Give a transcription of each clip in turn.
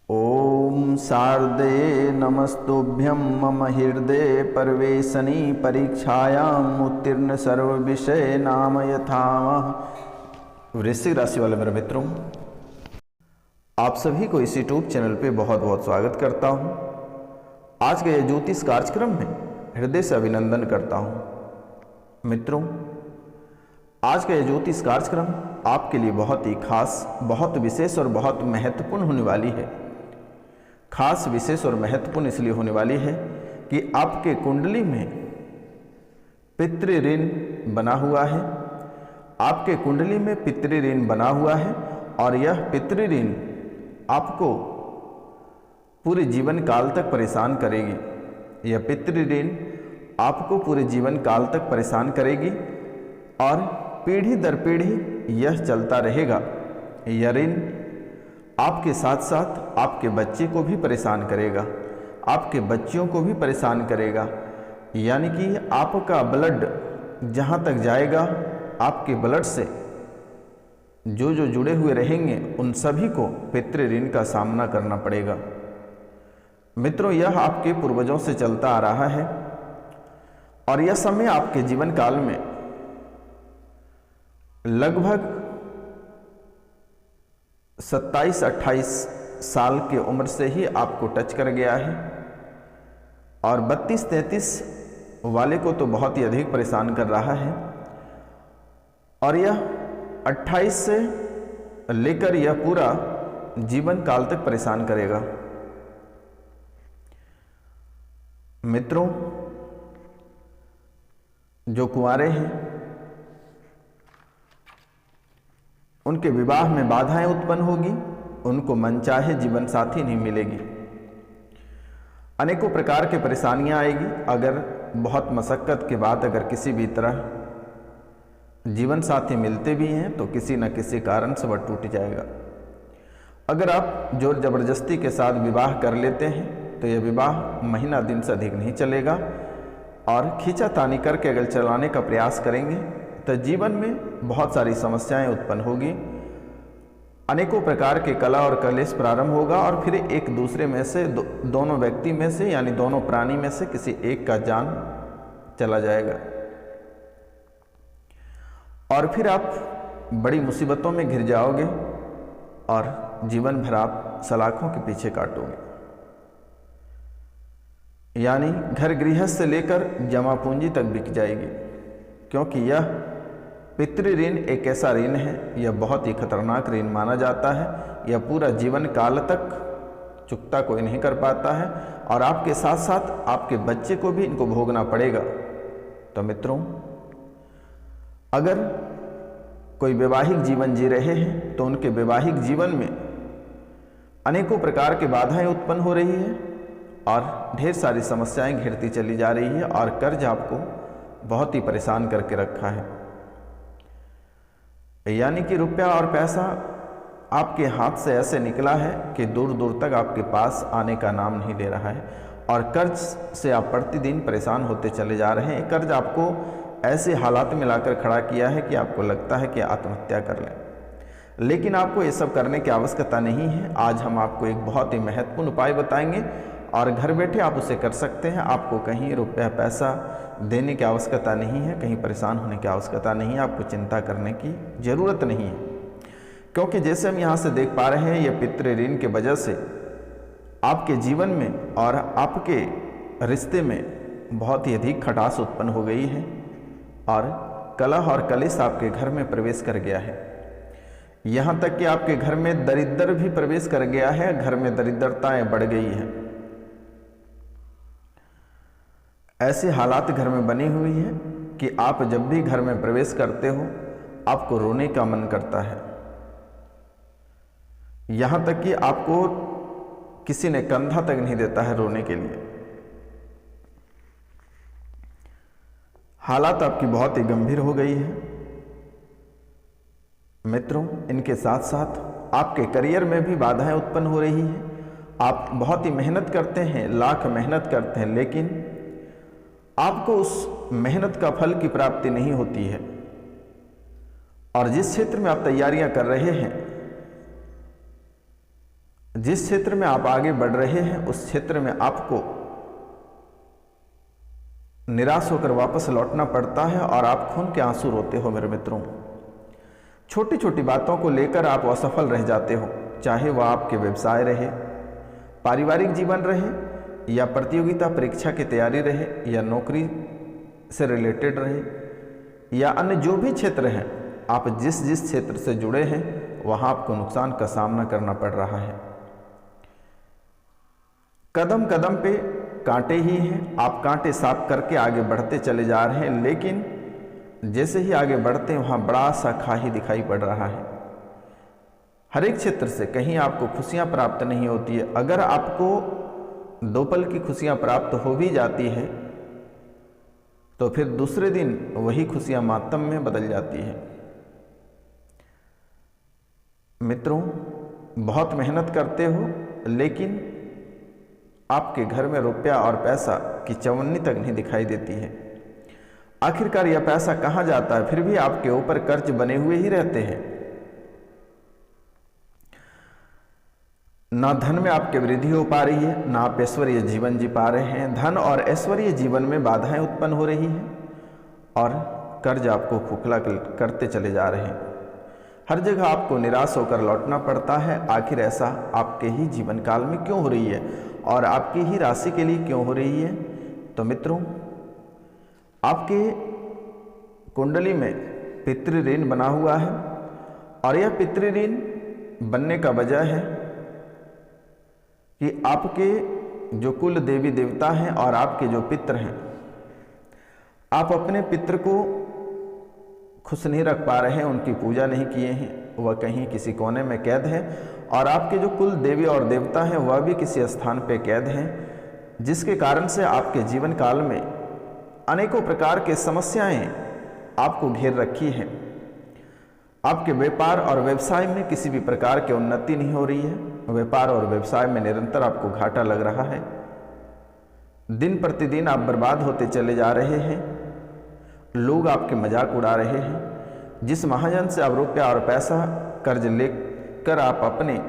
ओम शारदे नमस्तुभ्यं मम हृदय परवेशनी परीक्षायाम उत्तीर्ण सर्व विषय नाम यथामः। वृश्चिक राशि वाले मेरे मित्रों, आप सभी को इस यूट्यूब चैनल पे बहुत बहुत स्वागत करता हूँ। आज के ज्योतिष कार्यक्रम में हृदय से अभिनंदन करता हूँ। मित्रों, आज का यह ज्योतिष कार्यक्रम आपके लिए बहुत ही खास, बहुत विशेष और बहुत महत्वपूर्ण होने वाली है। खास, विशेष और महत्वपूर्ण इसलिए होने वाली है कि आपके कुंडली में पितृ ऋण बना हुआ है। आपके कुंडली में पितृ ऋण बना हुआ है और यह पितृ ऋण आपको पूरे जीवन काल तक परेशान करेगी। यह पितृ ऋण आपको पूरे जीवन काल तक परेशान करेगी और पीढ़ी दर पीढ़ी यह चलता रहेगा। यह ऋण आपके साथ साथ आपके बच्चे को भी परेशान करेगा, आपके बच्चियों को भी परेशान करेगा। यानी कि आपका ब्लड जहाँ तक जाएगा, आपके ब्लड से जो जो जुड़े हुए रहेंगे उन सभी को पितृ ऋण का सामना करना पड़ेगा। मित्रों, यह आपके पूर्वजों से चलता आ रहा है और यह समय आपके जीवन काल में लगभग 27-28 साल की उम्र से ही आपको टच कर गया है और 32-33 वाले को तो बहुत ही अधिक परेशान कर रहा है और यह 28 से लेकर यह पूरा जीवन काल तक परेशान करेगा। मित्रों, जो कुंवारे हैं उनके विवाह में बाधाएं उत्पन्न होगी, उनको मनचाहे जीवन साथी नहीं मिलेगी, अनेकों प्रकार की परेशानियां आएगी। अगर बहुत मशक्कत के बाद अगर किसी भी तरह जीवन साथी मिलते भी हैं तो किसी न किसी कारण से वह टूट जाएगा। अगर आप जोर जबरदस्ती के साथ विवाह कर लेते हैं तो यह विवाह महीना दिन से अधिक नहीं चलेगा और खींचातानी करके अगर चलाने का प्रयास करेंगे तो जीवन में बहुत सारी समस्याएं उत्पन्न होगी। अनेकों प्रकार के कला और कलेश प्रारंभ होगा और फिर एक दूसरे में से दोनों व्यक्ति में से यानी दोनों प्राणी में से किसी एक का जान चला जाएगा और फिर आप बड़ी मुसीबतों में घिर जाओगे और जीवन भर आप सलाखों के पीछे काटोगे। यानी घर गृहस्थ से लेकर जमा पूंजी तक बिक जाएगी, क्योंकि यह पितृ ऋण एक ऐसा ऋण है, यह बहुत ही खतरनाक ऋण माना जाता है। यह पूरा जीवन काल तक चुकता कोई नहीं कर पाता है और आपके साथ साथ आपके बच्चे को भी इनको भोगना पड़ेगा। तो मित्रों, अगर कोई वैवाहिक जीवन जी रहे हैं तो उनके वैवाहिक जीवन में अनेकों प्रकार की बाधाएं उत्पन्न हो रही है और ढेर सारी समस्याएं घिरती चली जा रही है और कर्ज आपको बहुत ही परेशान करके रखा है। यानी कि रुपया और पैसा आपके हाथ से ऐसे निकला है कि दूर दूर तक आपके पास आने का नाम नहीं ले रहा है और कर्ज से आप प्रतिदिन परेशान होते चले जा रहे हैं। कर्ज आपको ऐसे हालात में लाकर खड़ा किया है कि आपको लगता है कि आत्महत्या कर लें, लेकिन आपको ये सब करने की आवश्यकता नहीं है। आज हम आपको एक बहुत ही महत्वपूर्ण उपाय बताएंगे और घर बैठे आप उसे कर सकते हैं। आपको कहीं रुपया पैसा देने की आवश्यकता नहीं है, कहीं परेशान होने की आवश्यकता नहीं है, आपको चिंता करने की जरूरत नहीं है, क्योंकि जैसे हम यहाँ से देख पा रहे हैं यह पितृ ऋण के वजह से आपके जीवन में और आपके रिश्ते में बहुत ही अधिक खटास उत्पन्न हो गई है और कलह और कलेश आपके घर में प्रवेश कर गया है। यहाँ तक कि आपके घर में दरिद्र भी प्रवेश कर गया है, घर में दरिद्रताएं बढ़ गई हैं। ऐसी हालात घर में बनी हुई है कि आप जब भी घर में प्रवेश करते हो आपको रोने का मन करता है। यहां तक कि आपको किसी ने कंधा तक नहीं देता है रोने के लिए। हालात आपकी बहुत ही गंभीर हो गई है। मित्रों, इनके साथ साथ आपके करियर में भी बाधाएं उत्पन्न हो रही हैं। आप बहुत ही मेहनत करते हैं, लाख मेहनत करते हैं, लेकिन आपको उस मेहनत का फल की प्राप्ति नहीं होती है और जिस क्षेत्र में आप तैयारियां कर रहे हैं जिस क्षेत्र में आप आगे बढ़ रहे हैं उस क्षेत्र में आपको निराश होकर वापस लौटना पड़ता है और आप खून के आंसू रोते हो मेरे मित्रों। छोटी छोटी बातों को लेकर आप असफल रह जाते हो, चाहे वह आपके व्यवसाय रहे, पारिवारिक जीवन रहे या प्रतियोगिता परीक्षा की तैयारी रहे या नौकरी से रिलेटेड रहे या अन्य जो भी क्षेत्र हैं, आप जिस जिस क्षेत्र से जुड़े हैं वहाँ आपको नुकसान का सामना करना पड़ रहा है। कदम कदम पे कांटे ही हैं, आप कांटे साफ करके आगे बढ़ते चले जा रहे हैं, लेकिन जैसे ही आगे बढ़ते हैं वहाँ बड़ा सा खाई दिखाई पड़ रहा है। हर एक क्षेत्र से कहीं आपको खुशियाँ प्राप्त नहीं होती है। अगर आपको 2 पल की खुशियाँ प्राप्त हो भी जाती है तो फिर दूसरे दिन वही खुशियाँ मातम में बदल जाती है। मित्रों, बहुत मेहनत करते हो लेकिन आपके घर में रुपया और पैसा की चवन्नी तक नहीं दिखाई देती है। आखिरकार यह पैसा कहाँ जाता है? फिर भी आपके ऊपर कर्ज बने हुए ही रहते हैं। ना धन में आपके वृद्धि हो पा रही है, ना आप ऐश्वर्य जीवन जी पा रहे हैं। धन और ऐश्वर्य जीवन में बाधाएं उत्पन्न हो रही हैं और कर्ज आपको खोखला करते चले जा रहे हैं। हर जगह आपको निराश होकर लौटना पड़ता है। आखिर ऐसा आपके ही जीवन काल में क्यों हो रही है और आपकी ही राशि के लिए क्यों हो रही है? तो मित्रों, आपके कुंडली में पितृ ऋण बना हुआ है और यह पितृ ऋण बनने का वजह है कि आपके जो कुल देवी देवता हैं और आपके जो पितृ हैं, आप अपने पितृ को खुश नहीं रख पा रहे हैं, उनकी पूजा नहीं किए हैं, वह कहीं किसी कोने में कैद है और आपके जो कुल देवी और देवता हैं वह भी किसी स्थान पे कैद हैं, जिसके कारण से आपके जीवन काल में अनेकों प्रकार के समस्याएं आपको घेर रखी हैं। आपके व्यापार और व्यवसाय में किसी भी प्रकार की उन्नति नहीं हो रही है। व्यापार और व्यवसाय में निरंतर आपको घाटा लग रहा है। दिन प्रतिदिन आप बर्बाद होते चले जा रहे हैं। लोग आपके मजाक उड़ा रहे हैं। जिस महाजन से आप रुपया और पैसा कर्ज लेकर आप अपने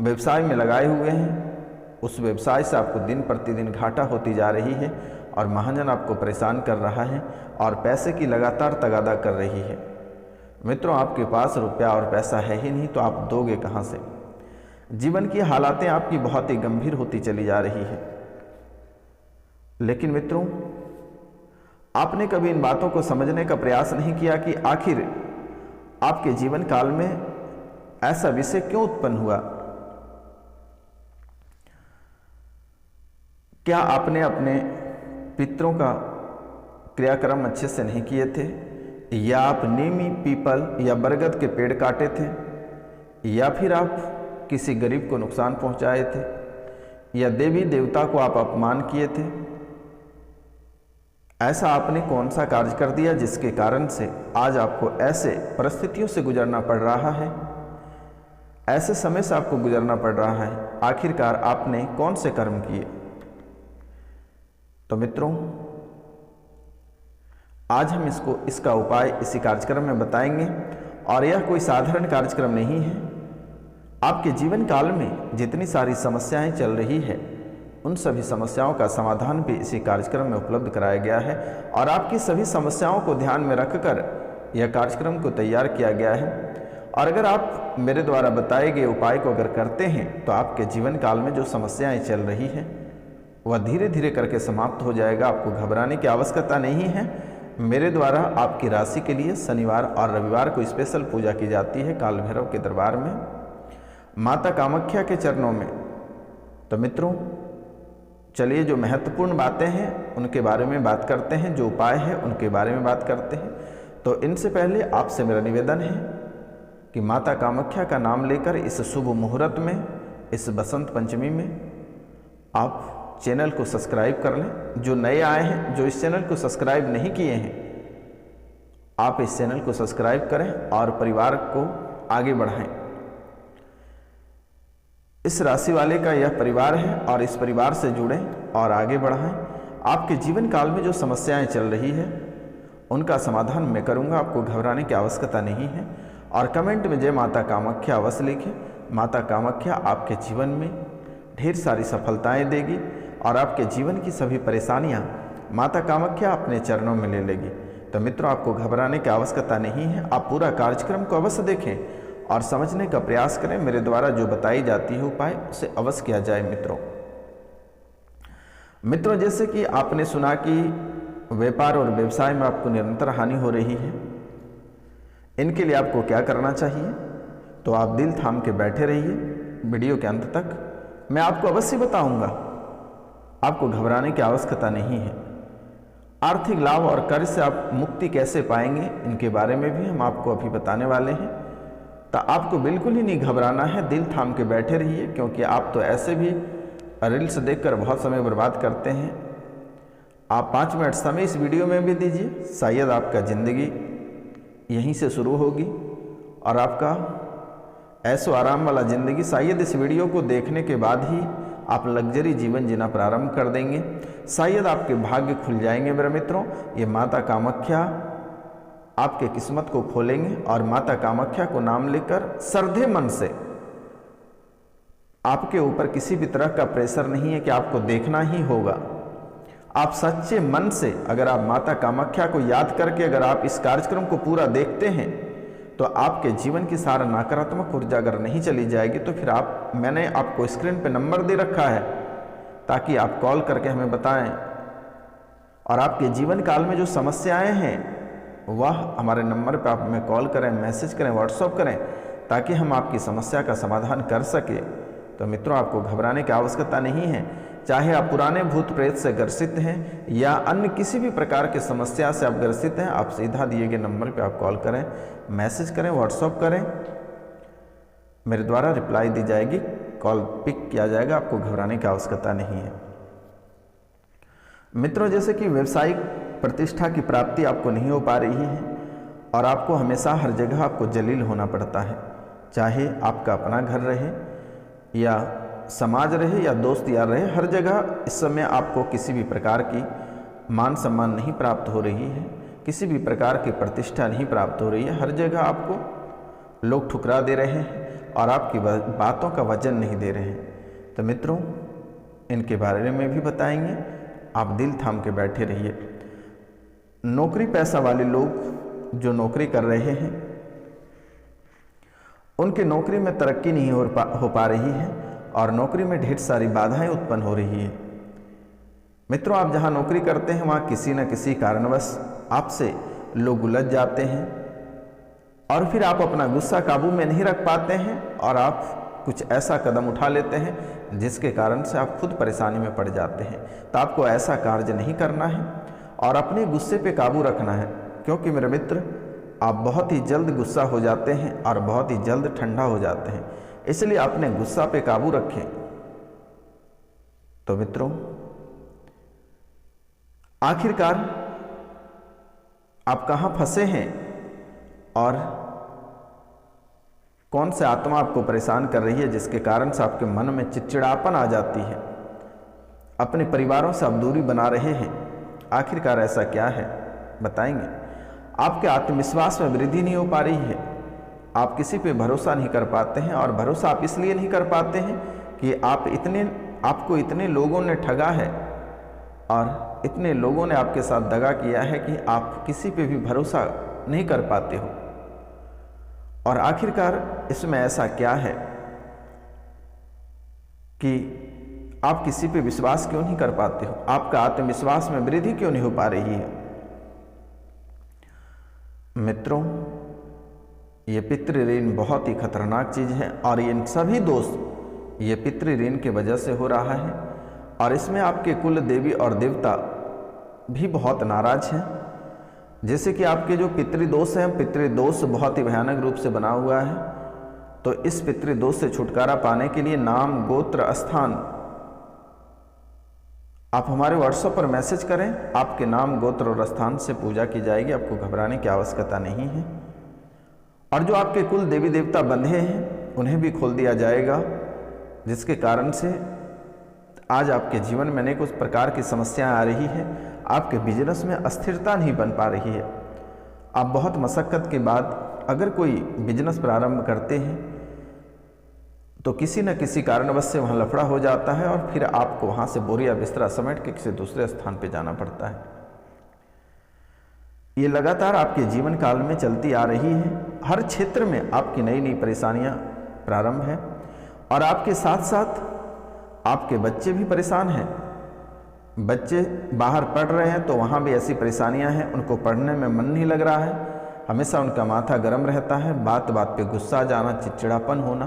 व्यवसाय में लगाए हुए हैं, उस व्यवसाय से आपको दिन प्रतिदिन घाटा होती जा रही है और महाजन आपको परेशान कर रहा है और पैसे की लगातार तगादा कर रही है। मित्रों, आपके पास रुपया और पैसा है ही नहीं तो आप दोगे कहाँ से? जीवन की हालातें आपकी बहुत ही गंभीर होती चली जा रही है। लेकिन मित्रों, आपने कभी इन बातों को समझने का प्रयास नहीं किया कि आखिर आपके जीवन काल में ऐसा विषय क्यों उत्पन्न हुआ। क्या आपने अपने पितरों का क्रियाक्रम अच्छे से नहीं किए थे, या आप नीमी, पीपल या बरगद के पेड़ काटे थे, या फिर आप किसी गरीब को नुकसान पहुंचाए थे, या देवी देवता को आप अपमान किए थे? ऐसा आपने कौन सा कार्य कर दिया जिसके कारण से आज आपको ऐसे परिस्थितियों से गुजरना पड़ रहा है, ऐसे समय से आपको गुजरना पड़ रहा है? आखिरकार आपने कौन से कर्म किए? तो मित्रों, आज हम इसका उपाय इसी कार्यक्रम में बताएंगे और यह कोई साधारण कार्यक्रम नहीं है। आपके जीवन काल में जितनी सारी समस्याएं चल रही है उन सभी समस्याओं का समाधान भी इसी कार्यक्रम में उपलब्ध कराया गया है और आपकी सभी समस्याओं को ध्यान में रखकर यह कार्यक्रम को तैयार किया गया है। और अगर आप मेरे द्वारा बताए गए उपाय को अगर करते हैं तो आपके जीवन काल में जो समस्याएं चल रही हैं वह धीरे धीरे करके समाप्त हो जाएगा। आपको घबराने की आवश्यकता नहीं है। मेरे द्वारा आपकी राशि के लिए शनिवार और रविवार को स्पेशल पूजा की जाती है काल भैरव के दरबार में, माता कामाख्या के चरणों में। तो मित्रों, चलिए जो महत्वपूर्ण बातें हैं उनके बारे में बात करते हैं, जो उपाय हैं उनके बारे में बात करते हैं। तो इनसे पहले आपसे मेरा निवेदन है कि माता कामाख्या का नाम लेकर इस शुभ मुहूर्त में, इस बसंत पंचमी में आप चैनल को सब्सक्राइब कर लें। जो नए आए हैं, जो इस चैनल को सब्सक्राइब नहीं किए हैं, आप इस चैनल को सब्सक्राइब करें और परिवार को आगे बढ़ाएं। इस राशि वाले का यह परिवार है और इस परिवार से जुड़ें और आगे बढ़ाएं। आपके जीवन काल में जो समस्याएं चल रही है उनका समाधान मैं करूंगा, आपको घबराने की आवश्यकता नहीं है। और कमेंट में जय माता कामाख्या अवश्य लिखें माता कामाख्या आपके जीवन में ढेर सारी सफलताएं देगी और आपके जीवन की सभी परेशानियां माता कामाख्या अपने चरणों में ले लेगी। तो मित्रों, आपको घबराने की आवश्यकता नहीं है। आप पूरा कार्यक्रम को अवश्य देखें और समझने का प्रयास करें। मेरे द्वारा जो बताई जाती है उपाय उसे अवश्य किया जाए। मित्रों, जैसे कि आपने सुना कि व्यापार और व्यवसाय में आपको निरंतर हानि हो रही है, इनके लिए आपको क्या करना चाहिए, तो आप दिल थाम के बैठे रहिए वीडियो के अंत तक। मैं आपको अवश्य बताऊंगा। आपको घबराने की आवश्यकता नहीं है। आर्थिक लाभ और कर्ज से आप मुक्ति कैसे पाएंगे, इनके बारे में भी हम आपको अभी बताने वाले हैं। तो आपको बिल्कुल ही नहीं घबराना है, दिल थाम के बैठे रहिए, क्योंकि आप तो ऐसे भी रील्स देखकर बहुत समय बर्बाद करते हैं। आप 5 मिनट समय इस वीडियो में भी दीजिए, शायद आपका ज़िंदगी यहीं से शुरू होगी और आपका ऐसो आराम वाला ज़िंदगी शायद इस वीडियो को देखने के बाद ही आप लग्जरी जीवन जीना प्रारंभ कर देंगे। शायद आपके भाग्य खुल जाएंगे। मेरे मित्रों, ये माता कामाख्या आपके किस्मत को खोलेंगे और माता कामाख्या को नाम लेकर श्रद्धे मन से, आपके ऊपर किसी भी तरह का प्रेशर नहीं है कि आपको देखना ही होगा। आप सच्चे मन से अगर आप माता कामाख्या को याद करके अगर आप इस कार्यक्रम को पूरा देखते हैं तो आपके जीवन की सारा नकारात्मक ऊर्जा अगर नहीं चली जाएगी तो फिर मैंने आपको स्क्रीन पे नंबर दे रखा है ताकि आप कॉल करके हमें बताएं और आपके जीवन काल में जो समस्याएं हैं वह हमारे नंबर पे आप हमें कॉल करें, मैसेज करें, व्हाट्सअप करें, ताकि हम आपकी समस्या का समाधान कर सके। तो मित्रों, आपको घबराने की आवश्यकता नहीं है। चाहे आप पुराने भूत प्रेत से ग्रसित हैं या अन्य किसी भी प्रकार की समस्या से आप ग्रसित हैं, आप सीधा दिए गए नंबर पे आप कॉल करें, मैसेज करें, व्हाट्सअप करें, मेरे द्वारा रिप्लाई दी जाएगी, कॉल पिक किया जाएगा। आपको घबराने की आवश्यकता नहीं है। मित्रों, जैसे कि व्यावसायिक प्रतिष्ठा की प्राप्ति आपको नहीं हो पा रही है और आपको हमेशा हर जगह आपको जलील होना पड़ता है, चाहे आपका अपना घर रहे या समाज रहे या दोस्त यार रहे, हर जगह इस समय आपको किसी भी प्रकार की मान सम्मान नहीं प्राप्त हो रही है, किसी भी प्रकार की प्रतिष्ठा नहीं प्राप्त हो रही है। हर जगह आपको लोग ठुकरा दे रहे हैं और आपकी बातों का वजन नहीं दे रहे हैं। तो मित्रों, इनके बारे में भी बताएंगे, आप दिल थाम के बैठे रहिए। नौकरी पैसा वाले लोग जो नौकरी कर रहे हैं उनकी नौकरी में तरक्की नहीं हो पा रही है और नौकरी में ढेर सारी बाधाएं उत्पन्न हो रही है। मित्रों, आप जहां नौकरी करते हैं वहां किसी न किसी कारणवश आपसे लोग उलझ जाते हैं और फिर आप अपना गुस्सा काबू में नहीं रख पाते हैं और आप कुछ ऐसा कदम उठा लेते हैं जिसके कारण से आप खुद परेशानी में पड़ जाते हैं। तो आपको ऐसा कार्य नहीं करना है और अपने गुस्से पे काबू रखना है, क्योंकि मेरे मित्र, आप बहुत ही जल्द गुस्सा हो जाते हैं और बहुत ही जल्द ठंडा हो जाते हैं, इसलिए अपने गुस्सा पे काबू रखें। तो मित्रों, आखिरकार आप कहां फंसे हैं और कौन से आत्मा आपको परेशान कर रही है जिसके कारण से आपके मन में चिड़चिड़ापन आ जाती है, अपने परिवारों से आप दूरी बना रहे हैं, आखिरकार ऐसा क्या है बताएंगे। आपके आत्मविश्वास में वृद्धि नहीं हो पा रही है, आप किसी पे भरोसा नहीं कर पाते हैं और भरोसा आप इसलिए नहीं कर पाते हैं कि आपको इतने लोगों ने ठगा है और इतने लोगों ने आपके साथ दगा किया है कि आप किसी पे भी भरोसा नहीं कर पाते हो। और आखिरकार इसमें ऐसा क्या है कि आप किसी पे विश्वास क्यों नहीं कर पाते हो, आपका आत्मविश्वास में वृद्धि क्यों नहीं हो पा रही है। मित्रों, ये पितृ ऋण बहुत ही खतरनाक चीज है और इन सभी दोष ये पितृ ऋण के वजह से हो रहा है और इसमें आपके कुल देवी और देवता भी बहुत नाराज हैं। जैसे कि आपके जो पितृदोष हैं, पितृदोष बहुत ही भयानक रूप से बना हुआ है, तो इस पितृदोष से छुटकारा पाने के लिए नाम, गोत्र, स्थान, आप हमारे व्हाट्सएप पर मैसेज करें, आपके नाम, गोत्र और स्थान से पूजा की जाएगी, आपको घबराने की आवश्यकता नहीं है। और जो आपके कुल देवी देवता बंधे हैं उन्हें भी खोल दिया जाएगा, जिसके कारण से आज आपके जीवन में अनेक उस प्रकार की समस्याएं आ रही है, आपके बिजनेस में अस्थिरता नहीं बन पा रही है। आप बहुत मशक्क़त के बाद अगर कोई बिजनेस प्रारंभ करते हैं तो किसी न किसी कारणवश से वहाँ लफड़ा हो जाता है और फिर आपको वहाँ से बोरिया बिस्तरा समेट के किसी दूसरे स्थान पर जाना पड़ता है। ये लगातार आपके जीवन काल में चलती आ रही है। हर क्षेत्र में आपकी नई नई परेशानियाँ प्रारंभ हैं और आपके साथ साथ आपके बच्चे भी परेशान हैं। बच्चे बाहर पढ़ रहे हैं तो वहाँ भी ऐसी परेशानियाँ हैं, उनको पढ़ने में मन नहीं लग रहा है, हमेशा उनका माथा गर्म रहता है, बात बात पे गुस्सा जाना, चिड़चिड़ापन होना।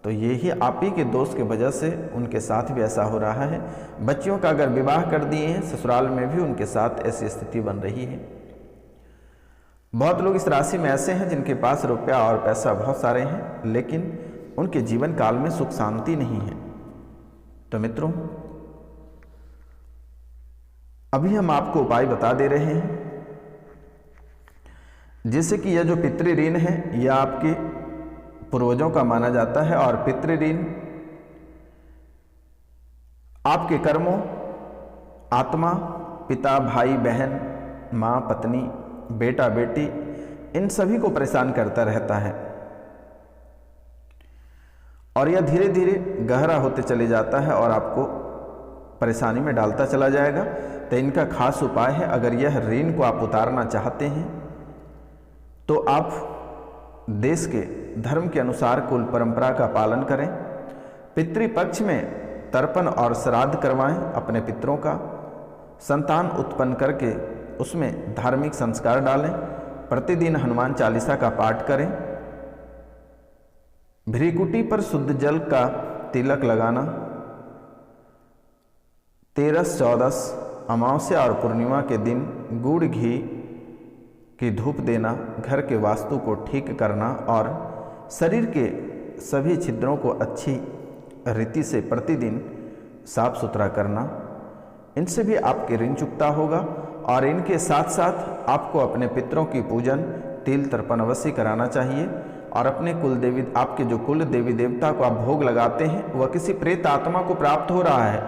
तो यही आप ही के दोस्त की वजह से उनके साथ भी ऐसा हो रहा है। बच्चियों का अगर विवाह कर दिए हैं, ससुराल में भी उनके साथ ऐसी स्थिति बन रही है। बहुत लोग इस राशि में ऐसे हैं जिनके पास रुपया और पैसा बहुत सारे हैं, लेकिन उनके जीवन काल में सुख शांति नहीं है। तो मित्रों, अभी हम आपको उपाय बता दे रहे हैं, जैसे कि यह जो पितृ ऋण है यह आपके पूर्वजों का माना जाता है और पितृ ऋण आपके कर्मों, आत्मा, पिता, भाई, बहन, माँ, पत्नी, बेटा, बेटी, इन सभी को परेशान करता रहता है और यह धीरे धीरे गहरा होते चले जाता है और आपको परेशानी में डालता चला जाएगा। तो इनका खास उपाय है, अगर यह ऋण को आप उतारना चाहते हैं तो आप देश के धर्म के अनुसार कुल परंपरा का पालन करें। पितृपक्ष में तर्पण और श्राद्ध करवाएं अपने पितरों का, संतान उत्पन्न करके उसमें धार्मिक संस्कार डालें, प्रतिदिन हनुमान चालीसा का पाठ करें, भ्रिकुटी पर शुद्ध जल का तिलक लगाना, 13, 14 अमावस्या और पूर्णिमा के दिन गुड़ घी की धूप देना, घर के वास्तु को ठीक करना और शरीर के सभी छिद्रों को अच्छी रीति से प्रतिदिन साफ सुथरा करना, इनसे भी आपके ऋण चुकता होगा। और इनके साथ साथ आपको अपने पितरों की पूजन, तिल तर्पण अवश्य कराना चाहिए। और अपने कुल देवी, आपके जो कुल देवी देवता को आप भोग लगाते हैं वह किसी प्रेत आत्मा को प्राप्त हो रहा है,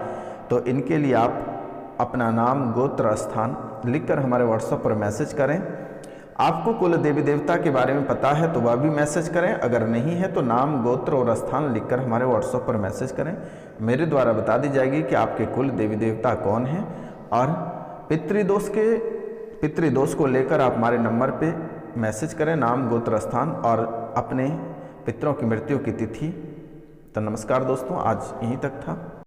तो इनके लिए आप अपना नाम, गोत्र, स्थान लिखकर हमारे व्हाट्सएप पर मैसेज करें। आपको कुल देवी देवता के बारे में पता है तो वह भी मैसेज करें, अगर नहीं है तो नाम, गोत्र और स्थान लिखकर हमारे व्हाट्सएप पर मैसेज करें। मेरे द्वारा बता दी जाएगी कि आपके कुल देवी देवता कौन हैं। और पितृदोष को लेकर आप हमारे नंबर पे मैसेज करें, नाम, गोत्र, स्थान और अपने पितरों की मृत्यु की तिथि। तो नमस्कार दोस्तों, आज यहीं तक था।